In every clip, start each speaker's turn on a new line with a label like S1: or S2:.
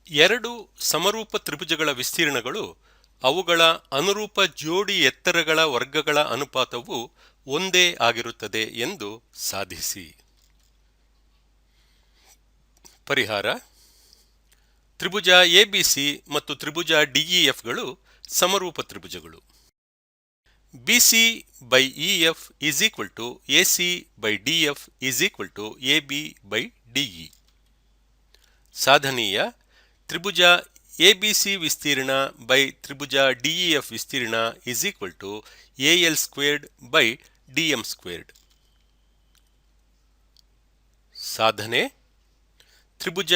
S1: ಎರಡು ಸಮರೂಪ ತ್ರಿಭುಜಗಳ ವಿಸ್ತೀರ್ಣಗಳು ಅವುಗಳ ಅನುರೂಪ ಜೋಡಿ ಎತ್ತರಗಳ ವರ್ಗಗಳ ಅನುಪಾತವು ಒಂದೇ ಆಗಿರುತ್ತದೆ ಎಂದು ಸಾಧಿಸಿ. ಪರಿಹಾರ: ತ್ರಿಭುಜ ಎಬಿಸಿ ಮತ್ತು ತ್ರಿಭುಜ ಡಿಇಎಫ್ಗಳು ಸಮರೂಪ ತ್ರಿಭುಜಗಳು. BC by EF is equal to AC by DF is equal to AB by DE. ಸಾಧನೀಯ: ತ್ರಿಭುಜ ಎಬಿಸಿ ವಿಸ್ತೀರ್ಣ ಬೈ ತ್ರಿಭುಜ ಡಿಇಎಫ್ ವಿಸ್ತೀರ್ಣ is equal to AL squared by DM squared. ಸಾಧನೆ: ತ್ರಿಭುಜ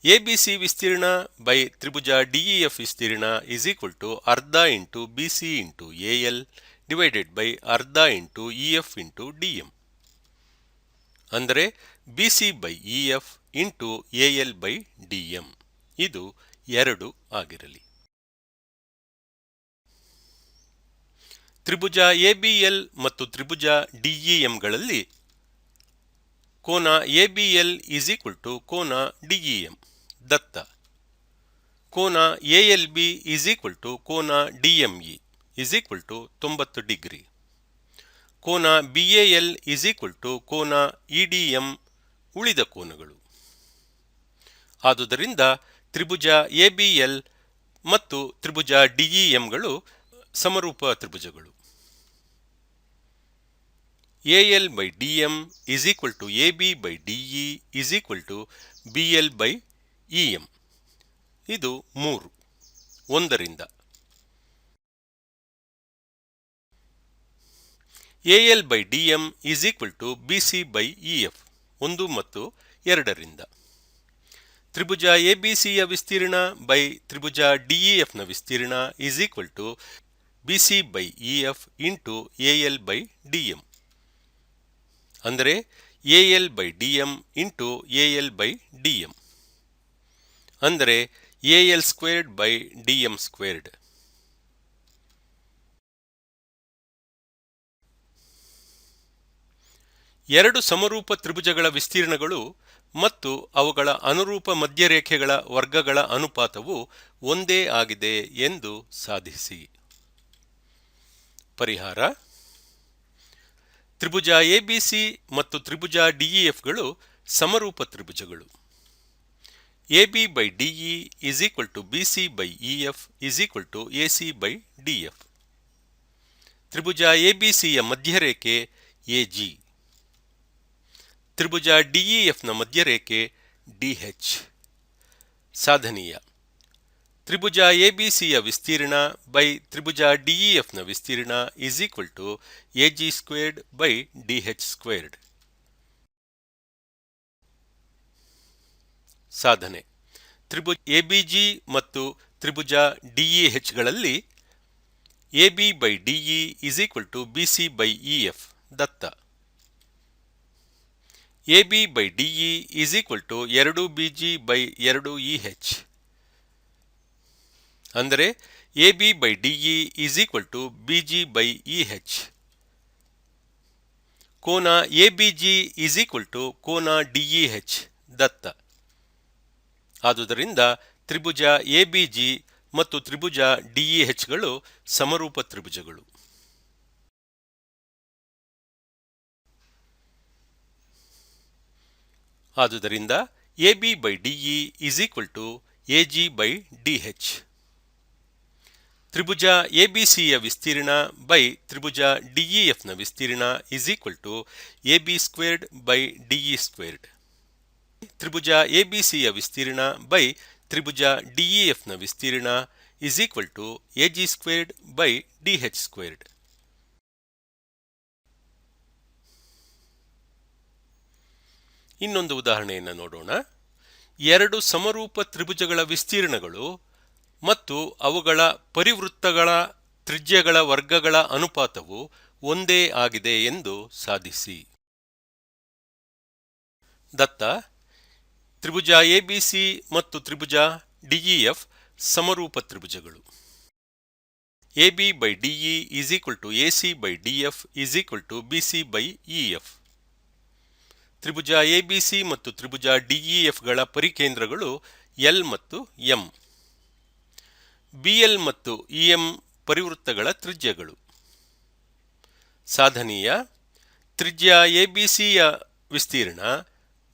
S1: ಎಬಿಸಿ ವಿಸ್ತೀರ್ಣ ಬೈ ತ್ರಿಭುಜ ಡಿಇಎಫ್ ವಿಸ್ತೀರ್ಣ ಈಸ್ ಈಕ್ವಲ್ ಟು ಅರ್ಧ into BC into AL divided by ಅರ್ಧ ಇಂಟು ಇಎಫ್ ಇಂಟು ಡಿಎಂ. ಅಂದರೆ BC by EF into AL by DM. ಇದು 2 ಆಗಿರಲಿ. ತ್ರಿಭುಜ ಎಬಿಎಲ್ ಮತ್ತು ತ್ರಿಭುಜ ಡಿಇಎಂಗಳಲ್ಲಿ ಕೋನ ಎಬಿಎಲ್ ಈಸ್ ಈಕ್ವಲ್ ಟು ಕೋನ ಡಿಇಎಂ ದತ್ತ. ಕೋನ ಎಎಲ್ಬಿ ಈಸ್ ಈಕ್ವಲ್ ಟು ಕೋನ DME is equal to 90 degree. ಕೋನ ಬಿಎಎಲ್ ಈಸ್ ಈಕ್ವಲ್ ಟು ಕೋನ ಇಡಿಎಂ ಉಳಿದ ಕೋನಗಳು. ಆದುದರಿಂದ ತ್ರಿಭುಜ ಎಬಿಎಲ್ ಮತ್ತು ತ್ರಿಭುಜ ಡಿಇಎಂಗಳು ಸಮರೂಪ ತ್ರಿಭುಜಗಳು. AL by DM is equal to AB by DE is equal to BL by EM. ಇದು 3 1ರಿಂದ. AL by DM is equal to BC by EF 1 ಮತ್ತು 2ರಿಂದ. ತ್ರಿಭುಜ ಎಬಿಸಿಯ ವಿಸ್ತೀರ್ಣ ಬೈ ತ್ರಿಭುಜ ಡಿಇಎಫ್ನ ವಿಸ್ತೀರ್ಣ is equal to BC by EF into AL by DM. ಅಂದರೆ AL by DM into AL by DM. ಅಂದರೆ AL squared by DM squared. ಎರಡು ಸಮರೂಪ ತ್ರಿಭುಜಗಳ ವಿಸ್ತೀರ್ಣಗಳು ಮತ್ತು ಅವುಗಳ ಅನುರೂಪ ಮಧ್ಯರೇಖೆಗಳ ವರ್ಗಗಳ ಅನುಪಾತವು ಒಂದೇ ಆಗಿದೆ ಎಂದು ಸಾಧಿಸಿ. ಪರಿಹಾರ: ತ್ರಿಭುಜ ಎಬಿಸಿ ಮತ್ತು ತ್ರಿಭುಜ ಡಿಇಎಫ್ಗಳು ಸಮರೂಪ ತ್ರಿಭುಜಗಳು. AB by DE is equal to BC by EF is equal to AC by DF. ತ್ರಿಭುಜ ಎಬಿಸಿಯ ಮಧ್ಯರೇಖೆ ಎಜಿ. ತ್ರಿಭುಜ ಡಿಇಎಫ್ನ ಮಧ್ಯರೇಖೆ ಡಿಎಚ್. ಸಾಧನೀಯ: ತ್ರಿಭುಜ ಎಬಿಸಿಯ ವಿಸ್ತೀರ್ಣ ಬೈ ತ್ರಿಭುಜ ಡಿಇಎಫ್ನ ವಿಸ್ತೀರ್ಣ is equal to AG squared by DH squared. ಸಾಧನೆ: ತ್ರಿಭುಜ ಎಬಿಜಿ ಮತ್ತು ತ್ರಿಭುಜ ಡಿಇಎಚ್ಗಳಲ್ಲಿ AB by DE is equal to BC by EF ದತ್ತ. AB by DE is equal to 2ಬಿಜಿ by two EH. ಅಂದರೆ AB by DE is equal to BG by EH. ಕೋನ ABG is equal to ಕೋನ ಡಿಇಎಚ್ ದತ್ತ. ಆದುದರಿಂದ ತ್ರಿಭುಜ ABG ಮತ್ತು ತ್ರಿಭುಜ ಡಿಇಎಚ್ಗಳು ಸಮರೂಪ ತ್ರಿಭುಜಗಳು. ಆದುದರಿಂದ AB by DE is equal to AG by DH. ತ್ರಿಭುಜ ಎಬಿಸಿಯ ವಿಸ್ತೀರ್ಣ ಬೈ ತ್ರಿಭುಜ ಡಿಇಎಫ್ನ ವಿಸ್ತೀರ್ಣ is equal to AB squared by DE squared. ತ್ರಿಭುಜ ಎಬಿಸಿಯ ವಿಸ್ತೀರ್ಣ ಬೈ ತ್ರಿಭುಜ ಡಿಇಎಫ್ನ ವಿಸ್ತೀರ್ಣ is equal to AG squared by DH squared. ಇನ್ನೊಂದು ಉದಾಹರಣೆಯನ್ನು ನೋಡೋಣ. ಎರಡು ಸಮರೂಪ ತ್ರಿಭುಜಗಳ ವಿಸ್ತೀರ್ಣಗಳು ಮತ್ತು ಅವುಗಳ ಪರಿವೃತ್ತಗಳ ತ್ರಿಜ್ಯಗಳ ವರ್ಗಗಳ ಅನುಪಾತವು ಒಂದೇ ಆಗಿದೆ ಎಂದು ಸಾಧಿಸಿ. ದತ್ತ. ತ್ರಿಭುಜ ಎಬಿಸಿ ಮತ್ತು ತ್ರಿಭುಜ ಡಿಇಎಫ್ ಸಮರೂಪ ತ್ರಿಭುಜಗಳು. AB by DE is equal to AC by DF is equal to BC by EF. ತ್ರಿಭುಜ ಎಬಿಸಿ ಮತ್ತು ತ್ರಿಭುಜ ಡಿಇಎಫ್ಗಳ ಪರಿಕೇಂದ್ರಗಳು ಎಲ್ ಮತ್ತು ಎಂ. ಬಿಎಲ್ ಮತ್ತು ಇಎಂ ಪರಿವೃತ್ತಗಳ ತ್ರಿಜ್ಯಗಳು. ಸಾಧನೀಯ ತ್ರಿಜ್ಯ ಎಬಿಸಿಯ ವಿಸ್ತೀರ್ಣ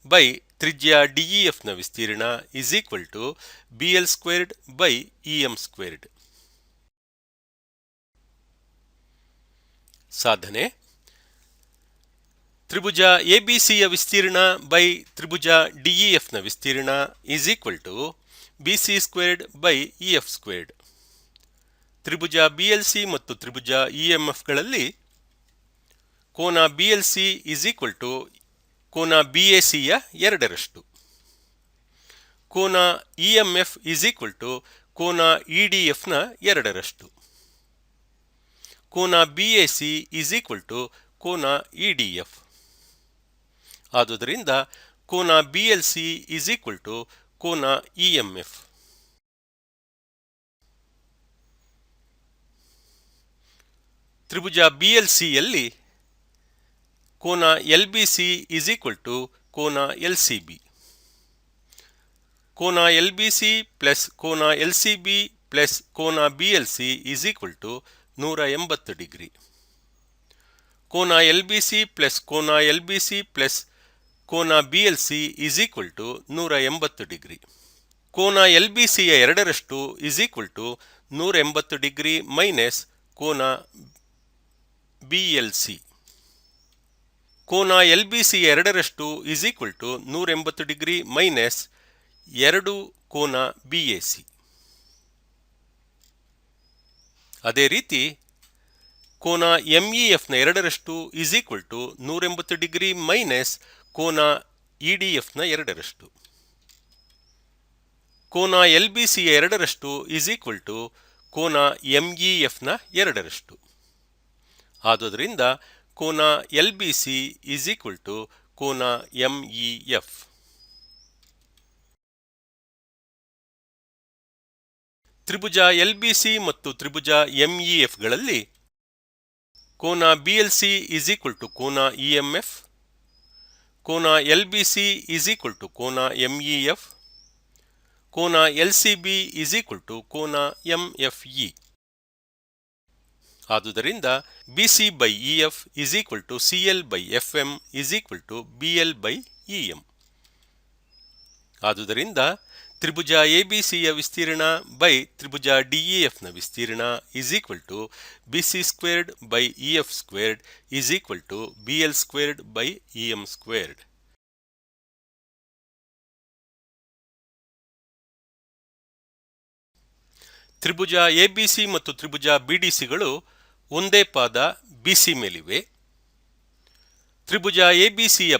S1: ಬೈ ತ್ರಿಜ್ಯ ಡಿಇಎಫ್ನ ವಿಸ್ತೀರ್ಣ is equal to BL squared by EM squared. ಸಾಧನೆ ತ್ರಿಭುಜ ಎಬಿಸಿಯ ವಿಸ್ತೀರ್ಣ ಬೈ ತ್ರಿಭುಜ ಡಿಇಎಫ್ನ ವಿಸ್ತೀರ್ಣ is equal to BC squared by EF squared. ತ್ರಿಭುಜ ಬಿಎಲ್ಸಿ ಮತ್ತು ತ್ರಿಭುಜ ಇಎಂಎಫ್ಗಳಲ್ಲಿ ಕೋನ ಬಿಎಲ್ಸಿ ಇಸ್ ಈಕ್ವಲ್ ಟು ಕೋನ ಬಿಎಸಿಯ ಎರಡರಷ್ಟು. ಕೋನ ಇಎಂಎಫ್ ಇಸ್ ಈಕ್ವಲ್ ಟು ಕೋನ ಇಡಿಎಫ್ನ ಎರಡರಷ್ಟು. ಕೋನ ಬಿಎಸಿ ಇಸ್ ಈಕ್ವಲ್ ಟು ಕೋನ ಇಡಿಎಫ್. ಆದುದರಿಂದ ಕೋನ ಬಿಎಲ್ಸಿ ಇಸ್ ಈಕ್ವಲ್ ಟು ಕೋನ ಇಎಂಎಫ್. ತ್ರಿಭುಜ ಬಿಎಲ್ಸಿಯಲ್ಲಿ ಕೋನ ಎಲ್ಬಿಸಿ ಇಸ್ ಈಕ್ವಲ್ ಟು ಕೋನ ಎಲ್ಸಿಬಿ. ಕೋನ ಎಲ್ಬಿಸಿ ಪ್ಲಸ್ ಕೋನ ಎಲ್ಸಿಬಿ ಪ್ಲಸ್ ಕೋನ BLC is equal to 180 degree. ಕೋನ ಎಲ್ಬಿಸಿ ಪ್ಲಸ್ ಕೋನ ಎಲ್ಬಿಸಿ ಪ್ಲಸ್ ಕೋನ BLC is equal to 180 degree. ಕೋನ ಎಲ್ಬಿಸಿಯ ಎರಡರಷ್ಟು is equal to 180 degree minus ಕೋನ ಬಿಎಲ್ಸಿ. ಕೋನ ಎಲ್ಬಿಸಿಯ ಎರಡರಷ್ಟು is equal to 180 degree minus 2 ಕೋನ ಬಿಎಸಿ. ಅದೇ ರೀತಿ ಕೋನ ಎಂಇಎಫ್ನ ಎರಡರಷ್ಟು is equal to 180 degree minus ಕೋನ ಇಡಿಎಫ್ನ ಎರಡರಷ್ಟು. ಕೋನ ಎಲ್ಬಿಸಿಯ ಎರಡರಷ್ಟು ಇಸ್ ಈಕ್ವಲ್ ಟು ಕೋನ ಎಂಇಎಫ್ನ ಎರಡರಷ್ಟು. ಆದುದರಿಂದ ಕೋನ ಎಲ್ಬಿಸಿ ಇಸ್ ಈಕ್ವಲ್ ಟು ಕೋನ ಎಂಇಎಫ್. ತ್ರಿಭುಜ ಎಲ್ಬಿಸಿ ಮತ್ತು ತ್ರಿಭುಜ ಎಂಇಎಫ್ಗಳಲ್ಲಿ ಕೋನ ಬಿಎಲ್ಸಿ ಇಸ್ ಈಕ್ವಲ್ ಟು ಕೋನ ಇಎಂಎಫ್. ಕೋನ ಎಲ್ಬಿಸಿ ಇಸ್ ಈಕ್ವಲ್ ಟು ಕೋನ ಎಂಇಎಫ್. ಕೋನ ಎಲ್ಸಿಬಿ ಇಸ್ ಈಕ್ವಲ್ ಟು ಕೋನ ಎಂಎಫ್ಇ. ಆದುದರಿಂದ BC by EF is equal to CL by FM is equal to BL by EM. ಆದುದರಿಂದ ತ್ರಿಭುಜ ಎಬಿಸಿಯ ವಿಸ್ತೀರ್ಣ ಬೈ ತ್ರಿಭುಜ ಡಿಇಎಫ್ನ ವಿಸ್ತೀರ್ಣ is equal to BC squared by EF squared is equal to BL squared by EM squared. ತ್ರಿಭುಜ ABC ಮತ್ತು ತ್ರಿಭುಜ ಬಿಡಿಸಿಗಳು ಒಂದೇ ಪಾದ ಬಿಸಿ ಮೇಲಿವೆ. ತ್ರಿಭುಜ ಎಬಿಸಿಯ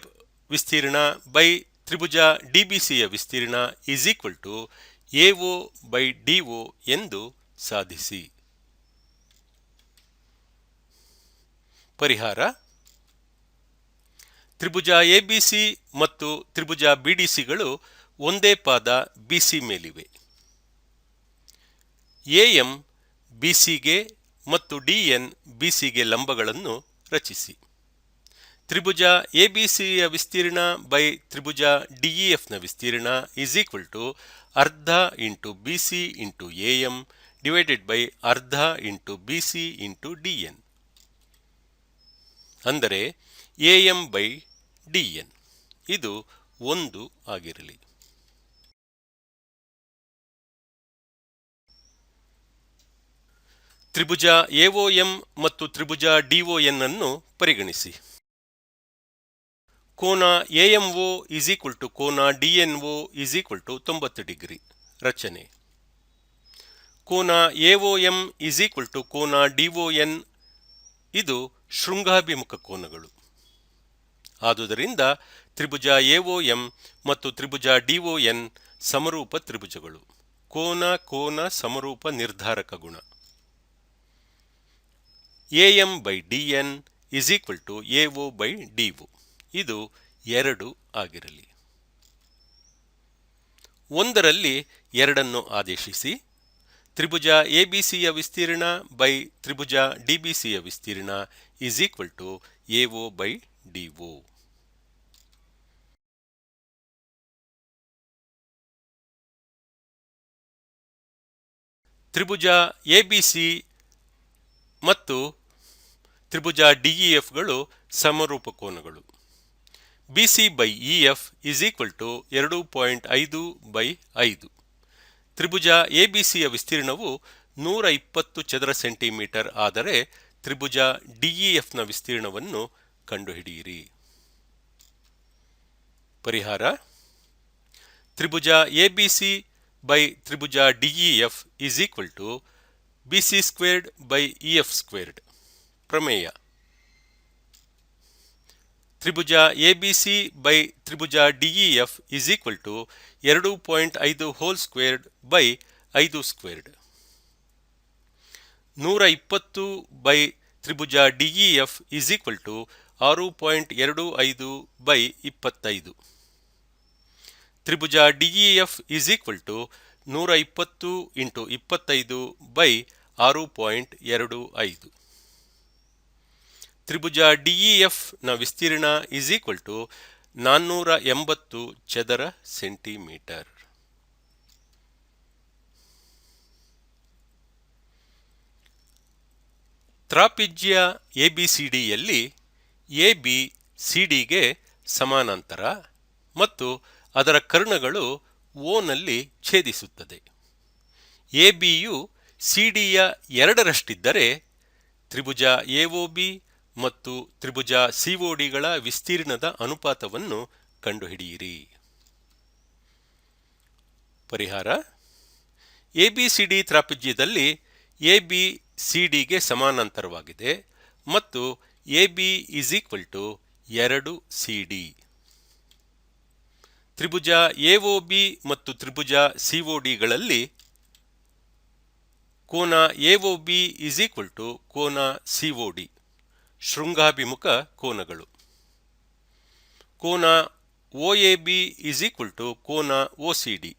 S1: ವಿಸ್ತೀರ್ಣ ಬೈ ತ್ರಿಭುಜ ಡಿಬಿಸಿಯ ವಿಸ್ತೀರ್ಣ is equal to AO by DO ಎಂದು ಸಾಧಿಸಿ. ಪರಿಹಾರ ತ್ರಿಭುಜ ಎಬಿಸಿ ಮತ್ತು ತ್ರಿಭುಜ ಬಿಡಿಸಿಗಳು ಒಂದೇ ಪಾದ ಬಿಸಿ ಮೇಲಿವೆ. ಎಎಂ ಬಿಸಿಗೆ ಮತ್ತು ಡಿಎನ್ ಬಿಸಿಗೆ ಲಂಬಗಳನ್ನು ರಚಿಸಿ. ತ್ರಿಭುಜ ಎಬಿಸಿಯ ವಿಸ್ತೀರ್ಣ ಬೈ ತ್ರಿಭುಜ ಡಿಇಎಫ್ನ ವಿಸ್ತೀರ್ಣ ಇಸ್ ಈಕ್ವಲ್ ಟು ಅರ್ಧ into BC into AM divided by ಅರ್ಧ ಇಂಟು ಬಿಸಿ ಇಂಟು ಡಿಎನ್. ಅಂದರೆ ಎಎಂ ಬೈ ಡಿಎನ್ ಇದು 1 ಆಗಿರಲಿ. ತ್ರಿಭುಜ ಎಒಎಂ ಮತ್ತು ತ್ರಿಭುಜ ಡಿಒಎನ್ ಅನ್ನು ಪರಿಗಣಿಸಿ. ಕೋನ ಎಎಂಒ ಇಸ್ ಈಕ್ವಲ್ ಟು ಕೋನ ಡಿಎನ್ಒ ಇಸ್ ಈಕ್ವಲ್ ಟು 90 ಡಿಗ್ರಿ. ರಚನೆ ಕೋನ ಎಒಎಂ ಇಸ್ ಈಕ್ವಲ್ ಟು ಕೋನ ಡಿಒಎನ್ ಇದು ಶೃಂಗಾಭಿಮುಖ ಕೋನಗಳು. ಆದುದರಿಂದ ತ್ರಿಭುಜ ಎಒಎಂ ಮತ್ತು ತ್ರಿಭುಜ ಡಿಒಎನ್ ಸಮರೂಪ ತ್ರಿಭುಜಗಳು. ಕೋನ ಕೋನ ಸಮರೂಪ ನಿರ್ಧಾರಕ ಗುಣ. AM by DN is equal to AO by DO ಇದು 2 ಆಗಿರಲಿ. 1ರಲ್ಲಿ 2 ಆದೇಶಿಸಿ. ತ್ರಿಭುಜ ಎಬಿಸಿಯ ವಿಸ್ತೀರ್ಣ ಬೈ ತ್ರಿಭುಜ ಡಿಬಿಸಿಯ ವಿಸ್ತೀರ್ಣ is equal to AO by DO. ತ್ರಿಭುಜ ಎಬಿಸಿ ಮತ್ತು ತ್ರಿಭುಜ ಡಿಇಎಫ್ಗಳು ಸಮರೂಪ ಕೋನಗಳು. BC by EF is equal to 2.5/5. ತ್ರಿಭುಜ ಎಬಿಸಿಯ ವಿಸ್ತೀರ್ಣವು 120 ಚದರ ಸೆಂಟಿಮೀಟರ್ ಆದರೆ ತ್ರಿಭುಜ ಡಿಇಎಫ್ನ ವಿಸ್ತೀರ್ಣವನ್ನು ಕಂಡುಹಿಡಿಯಿರಿ. ಪರಿಹಾರ: ತ್ರಿಭುಜ ಎಬಿಸಿ ಬೈ ತ್ರಿಭುಜ DEF is equal to BC squared by EF squared. ಪ್ರಮೇಯ: ತ್ರಿಭುಜ ಎಬಿಸಿ ಬೈ ತ್ರಿಭುಜ DEF is equal to 2.5 whole squared by 5 squared. 120 by ತ್ರಿಭುಜ DEF is equal to 6.25 by 25. ತ್ರಿಭುಜ DEF is equal to 120 into 25 by 6.25. ತ್ರಿಭುಜ DEF ನ ವಿಸ್ತೀರ್ಣ is equal to 480 ಚದರ centimetre. ತ್ರಾಪಿಜ್ಯ ಎಬಿಸಿಡಿಯಲ್ಲಿ AB ಸಿಡಿಗೆ ಸಮಾನಾಂತರ ಮತ್ತು ಅದರ ಕರ್ಣಗಳು ಓನಲ್ಲಿ ಛೇದಿಸುತ್ತದೆ. ಎಬಿಯು ಸಿಡಿಯ 2ರಷ್ಟಿದ್ದರೆ ತ್ರಿಭುಜ ಎಒಬಿ ಮತ್ತು ತ್ರಿಭುಜ ಸಿಒಡಿಗಳ ವಿಸ್ತೀರ್ಣದ ಅನುಪಾತವನ್ನು ಕಂಡುಹಿಡಿಯಿರಿ. ಪರಿಹಾರ: ಎಬಿಸಿಡಿ ತ್ರಾಪಿಜ್ಯದಲ್ಲಿ ಎಬಿ ಸಿಡಿಗೆ ಸಮಾನಾಂತರವಾಗಿದೆ ಮತ್ತು ಎಬಿ ಇಸ್ ಈಕ್ವಲ್ ಟು 2 ಸಿಡಿ. ತ್ರಿಭುಜ ಎಒಬಿ ಮತ್ತು ತ್ರಿಭುಜ ಸಿಒಡಿಗಳಲ್ಲಿ ಕೋನ ಎಒಬಿ ಇಸ್ ಈಕ್ವಲ್ ಟು ಕೋನ ಸಿಒಡಿ ಶೃಂಗಾಭಿಮುಖ ಕೋನಗಳು. ಕೋನ ಒಎಬಿ ಇಸ್ ಈಕ್ವಲ್ ಟು ಕೋನ ಒಸಿಡಿ.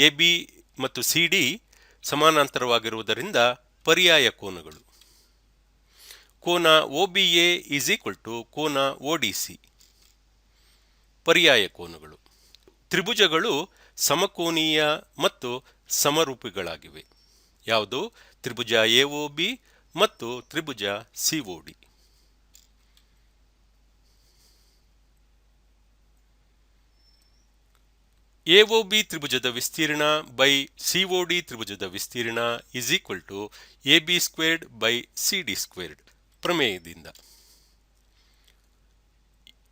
S1: ಎಬಿ ಮತ್ತು ಸಿಡಿ ಸಮಾನಾಂತರವಾಗಿರುವುದರಿಂದ ಪರ್ಯಾಯ ಕೋನಗಳು. ಕೋನ ಒಬಿಎ ಇಸ್ ಈಕ್ವಲ್ ಟು ಕೋನ ಒಡಿಸಿ ಪರ್ಯಾಯ ಕೋನಗಳು. ತ್ರಿಭುಜಗಳು ಸಮಕೋನೀಯ ಮತ್ತು ಸಮರೂಪಿಗಳಾಗಿವೆ. ಯಾವುದು? ತ್ರಿಭುಜ ಎಒಬಿ ಮತ್ತು ತ್ರಿಭುಜ ಸಿಒಡಿ. ಎಒಬಿ ತ್ರಿಭುಜದ ವಿಸ್ತೀರ್ಣ ಬೈ ಸಿಒಡಿ ತ್ರಿಭುಜದ ವಿಸ್ತೀರ್ಣ is equal to AB squared by CD squared. ಪ್ರಮೇಯದಿಂದ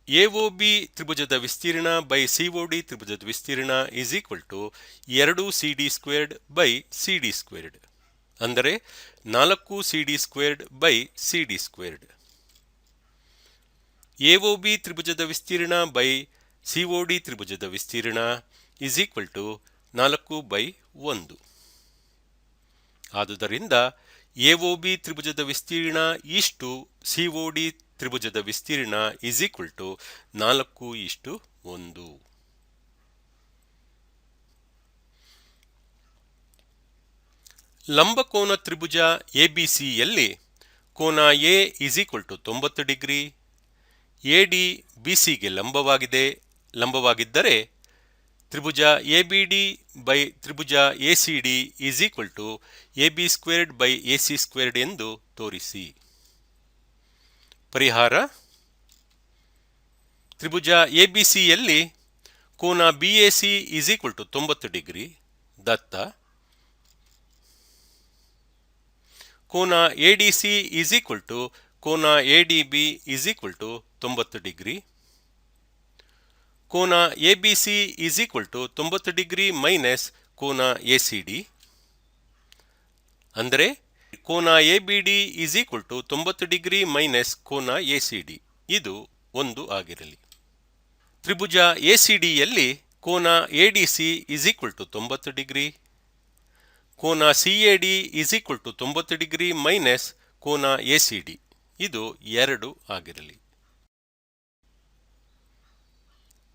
S1: ಎಒಬಿ ತ್ರಿಭುಜದ ವಿಸ್ತೀರ್ಣ ಬೈ ಸಿಒಡಿ ತ್ರಿಭುಜದ ವಿಸ್ತೀರ್ಣ is equal to 2 CD squared by CD squared, ಅಂದರೆ 4 CD squared by CD squared. AOB ತ್ರಿಭುಜದ ವಿಸ್ತೀರ್ಣ ಬೈ ಸಿಒಡಿ ತ್ರಿಭುಜದ ವಿಸ್ತೀರ್ಣ ಇಸ್ ಈಕ್ವಲ್ ಟು 4/1. ಆದುದರಿಂದ ಎಒಬಿ ತ್ರಿಭುಜದ ವಿಸ್ತೀರ್ಣ ಇಷ್ಟು ಸಿಒಡಿ ತ್ರಿಭುಜದ ವಿಸ್ತೀರ್ಣ ಇಸ್ ಈಕ್ವಲ್ ಟು 4:1. ಲಂಬಕೋನ ತ್ರಿಭುಜ ಎಬಿಸಿಯಲ್ಲಿ ಕೋನ A is equal to 90 degree. AD ಬಿಸಿಗೆ ಲಂಬವಾಗಿದ್ದರೆ ತ್ರಿಭುಜ ಎಬಿಡಿ ಬೈ ತ್ರಿಭುಜ ACD is equal to AB squared by AC squared ಎಂದು ತೋರಿಸಿ. ಪರಿಹಾರ: ತ್ರಿಭುಜ ಎಬಿಸಿಯಲ್ಲಿ ಕೋನ BAC is equal to 90 degree ದತ್ತ. ಕೋನ ಎಡಿಸಿ ಇಸ್ ಈಕ್ವಲ್ ಟು ಕೋನ ADB is equal to 90 degree. ಕೋನ ABC is equal to 90 degree minus ಕೋನ ಎಸಿಡಿ, ಅಂದರೆ ಕೋನ ABD is equal to 90 degree minus ಕೋನ ಎಸಿಡಿ. ಇದು 1 ಆಗಿರಲಿ. ತ್ರಿಭುಜ ಎಸಿಡಿಯಲ್ಲಿ ಕೋನ ADC is equal to 90 degree. ಕೋನ CAD is equal to 90 degree minus ಕೋನ ಎಸಿಡಿ. ಇದು 2 ಆಗಿರಲಿ.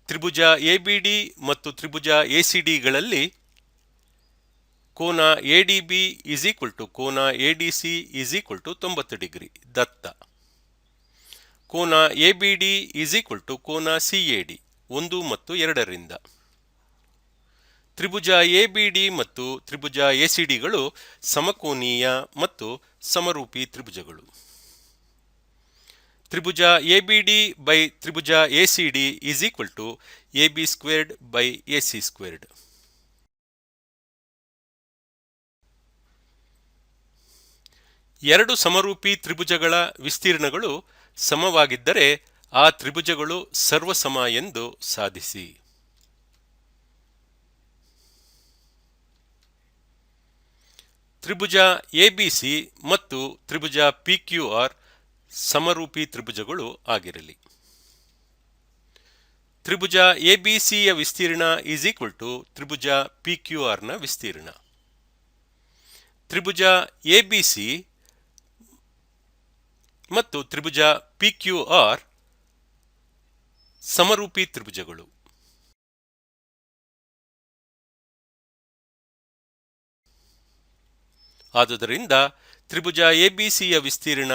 S1: ತ್ರಿಭುಜ ಎಬಿಡಿ ಮತ್ತು ತ್ರಿಭುಜ ಎಸಿಡಿಗಳಲ್ಲಿ ಕೋನ ಎಡಿಬಿ ಇಸ್ ಈಕ್ವಲ್ ಟು ಕೋನ ADC is equal to 90 degree ದತ್ತ. ಕೋನ ಎಬಿಡಿ ಇಸ್ ಈಕ್ವಲ್ ಟು ಕೋನ ಸಿಎಡಿ 1 ಮತ್ತು 2ರಿಂದ. ತ್ರಿಭುಜ ಎಬಿಡಿ ಮತ್ತು ತ್ರಿಭುಜ ಎಸಿಡಿಗಳು ಸಮಕೋನೀಯ ಮತ್ತು ಸಮರೂಪಿ ತ್ರಿಭುಜಗಳು. ತ್ರಿಭುಜ ಎಬಿಡಿ ಬೈ ತ್ರಿಭುಜ ACD is equal to AB squared by AC squared. ಎರಡು ಸಮರೂಪಿ ತ್ರಿಭುಜಗಳ ವಿಸ್ತೀರ್ಣಗಳು ಸಮವಾಗಿದ್ದರೆ ಆ ತ್ರಿಭುಜಗಳು ಸರ್ವಸಮ ಎಂದು ಸಾಧಿಸಿ. ತ್ರಿಭುಜ ಎಬಿಸಿ ಮತ್ತು ತ್ರಿಭುಜ ಪಿಕ್ಯೂಆರ್ ಸಮರೂಪಿ ತ್ರಿಭುಜಗಳು ಆಗಿರಲಿ. ತ್ರಿಭುಜ ಎಬಿಸಿಯ ವಿಸ್ತೀರ್ಣ ಈಸ್ ಈಕ್ವಲ್ ಟು ತ್ರಿಭುಜ ಪಿಕ್ಯೂಆರ್ನ ವಿಸ್ತೀರ್ಣ. ತ್ರಿಭುಜ ಎಬಿಸಿ ಮತ್ತು ತ್ರಿಭುಜ ಪಿಕ್ಯೂಆರ್ ಸಮರೂಪಿ ತ್ರಿಭುಜಗಳು. ಆದುದರಿಂದ ತ್ರಿಭುಜ ಎಬಿಸಿಯ ವಿಸ್ತೀರ್ಣ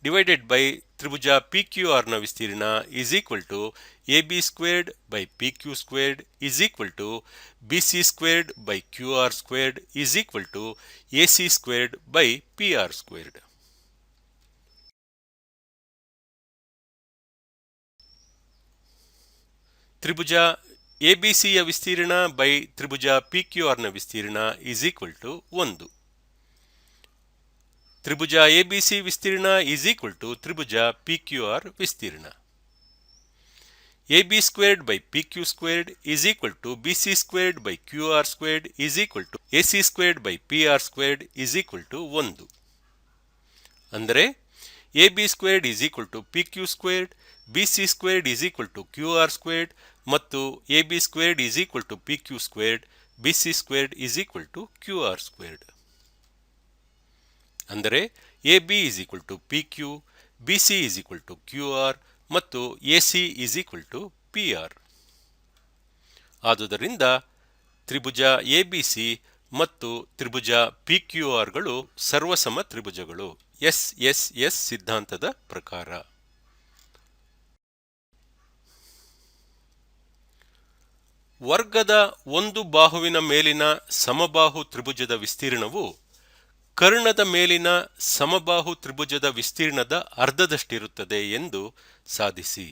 S1: ಡಿವೈಡೆಡ್ ಬೈ ತ್ರಿಭುಜ ಪಿಕ್ಯೂಆರ್ನ ವಿಸ್ತೀರ್ಣ is equal to AB squared by PQ squared is equal to BC squared by QR squared is equal to AC squared by PR squared. ತ್ರಿಭುಜ ಎಬಿಸಿಯ ವಿಸ್ತೀರ್ಣ ಬೈ ತ್ರಿಭುಜ ಪಿಕ್ಯೂಆರ್ನ ವಿಸ್ತೀರ್ಣ ಈಸ್ ಈಕ್ವಲ್ ಟು 1. ತ್ರಿಭುಜ ಎಬಿಸಿ ವಿಸ್ತೀರ್ಣ ಈಸ್ ಈಕ್ವಲ್ ಟು ತ್ರಿಭುಜ PQR ವಿಸ್ತೀರ್ಣ. AB squared by PQ squared is equal to BC squared by QR squared is equal to AC squared by PR squared is equal to 1. ಅಂದರೆ AB squared is equal to PQ squared, BC squared is equal to QR squared ಮತ್ತು AB squared is equal to PQ squared, BC squared is equal to QR squared. ಅಂದರೆ AB is equal to PQ, BC is equal to QR ಮತ್ತು AC is equal to PR. ಆದುದರಿಂದ ತ್ರಿಭುಜ ABC ಮತ್ತು ತ್ರಿಭುಜ ಪಿಕ್ಯೂಆರ್ಗಳು ಸರ್ವಸಮ ತ್ರಿಭುಜಗಳು S ಸಿದ್ಧಾಂತದ ಪ್ರಕಾರ. ವರ್ಗದ ಒಂದು ಬಾಹುವಿನ ಮೇಲಿನ ಸಮಬಾಹು ತ್ರಿಭುಜದ ವಿಸ್ತೀರ್ಣವು ಕರ್ಣದ ಮೇಲಿನ ಸಮಬಾಹು ತ್ರಿಭುಜದ ವಿಸ್ತೀರ್ಣದ ಅರ್ಧದಷ್ಟಿರುತ್ತದೆ ಎಂದು ಸಾಧಿಸಿ.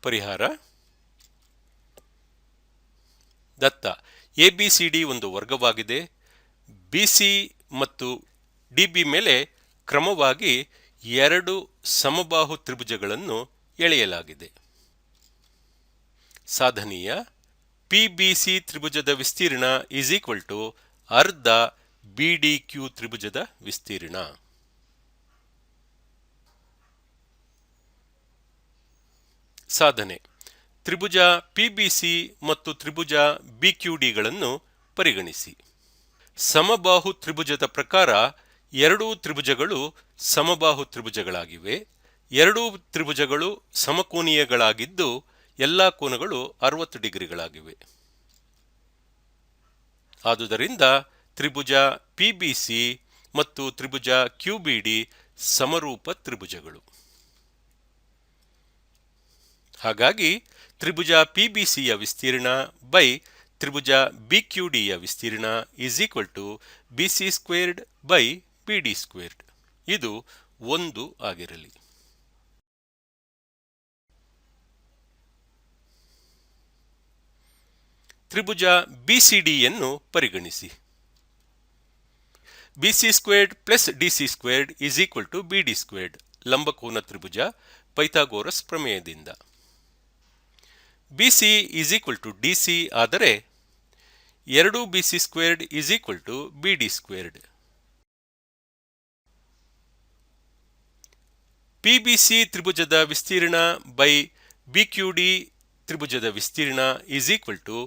S1: ಪರಿಹಾರ. ದತ್ತ ಎಬಿಸಿಡಿ ಒಂದು ವರ್ಗವಾಗಿದೆ. ಬಿಸಿ ಮತ್ತು ಡಿಬಿ ಮೇಲೆ ಕ್ರಮವಾಗಿ ಎರಡು ಸಮಬಾಹು ತ್ರಿಭುಜಗಳನ್ನು ಎಳೆಯಲಾಗಿದೆ. ಸಾಧನೀಯ ಪಿಬಿಸಿ ತ್ರಿಭುಜದ ವಿಸ್ತೀರ್ಣ ಈಸ್ ಈಕ್ವಲ್ ಟು ಅರ್ಧ ಬಿಡಿಕ್ಯೂ ತ್ರಿಭುಜದ ವಿಸ್ತೀರ್ಣ. ಸಾಧನೆ ತ್ರಿಭುಜ ಪಿಬಿಸಿ ಮತ್ತು ತ್ರಿಭುಜ ಬಿಕ್ಯೂಡಿಗಳನ್ನು ಪರಿಗಣಿಸಿ. ಸಮಬಾಹು ತ್ರಿಭುಜದ ಪ್ರಕಾರ ಎರಡೂ ತ್ರಿಭುಜಗಳು ಸಮಬಾಹು ತ್ರಿಭುಜಗಳಾಗಿವೆ. ಎರಡೂ ತ್ರಿಭುಜಗಳು ಸಮಕೋನೀಯಗಳಾಗಿದ್ದು ಎಲ್ಲ ಕೋನಗಳು 60 ಡಿಗ್ರಿಗಳಾಗಿವೆ. ಆದುದರಿಂದ ತ್ರಿಭುಜ ಪಿಬಿಸಿ ಮತ್ತು ತ್ರಿಭುಜ ಕ್ಯೂಬಿಡಿ ಸಮರೂಪ ತ್ರಿಭುಜಗಳು. ಹಾಗಾಗಿ ತ್ರಿಭುಜ ಪಿಬಿಸಿಯ ವಿಸ್ತೀರ್ಣ ಬೈ ತ್ರಿಭುಜ ಬಿಕ್ಯೂಡಿಯ ವಿಸ್ತೀರ್ಣ is equal to BC squared by BD squared. ಇದು 1 ಆಗಿರಲಿ. ತ್ರಿಭುಜ ಬಿಸಿಡಿಯನ್ನು ಪರಿಗಣಿಸಿ. BC squared plus DC squared is equal to BD squared ಲಂಬಕೋನ ತ್ರಿಭುಜ ಪೈಥಾಗೋರಸ್ ಪ್ರಮೇಯದಿಂದ. BC is equal to DC ಆದರೆ 2 BC squared is equal to BD squared. PBC ತ್ರಿಭುಜದ ವಿಸ್ತೀರ್ಣ ಬೈ ಬಿಕ್ಯೂಡಿ ತ್ರಿಭುಜದ ವಿಸ್ತೀರ್ಣ is equal to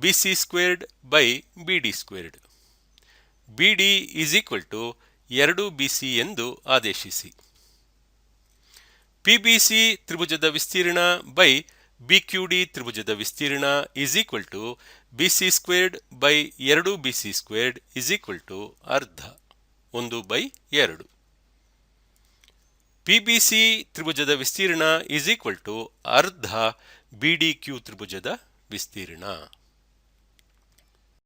S1: BC squared by BD squared. BD is equal to 2 BC ಎಂದು ಆದೇಶಿಸಿ. ಪಿಬಿಸಿ ತ್ರಿಭುಜದ ವಿಸ್ತೀರ್ಣ ಬೈ ಬಿಕ್ಯೂಡಿ ತ್ರಿಭುಜದ ವಿಸ್ತೀರ್ಣ is equal to BC squared by 2 BC squared is equal to ಅರ್ಧ 1/2. ಪಿ ಬಿ ಸಿ ತ್ರಿಭುಜದ ವಿಸ್ತೀರ್ಣ ಈಸ್ ಈಕ್ವಲ್ ಟು ಅರ್ಧ ಬಿ ಡಿ ಕ್ಯೂ ತ್ರಿಭುಜದ ವಿಸ್ತೀರ್ಣ.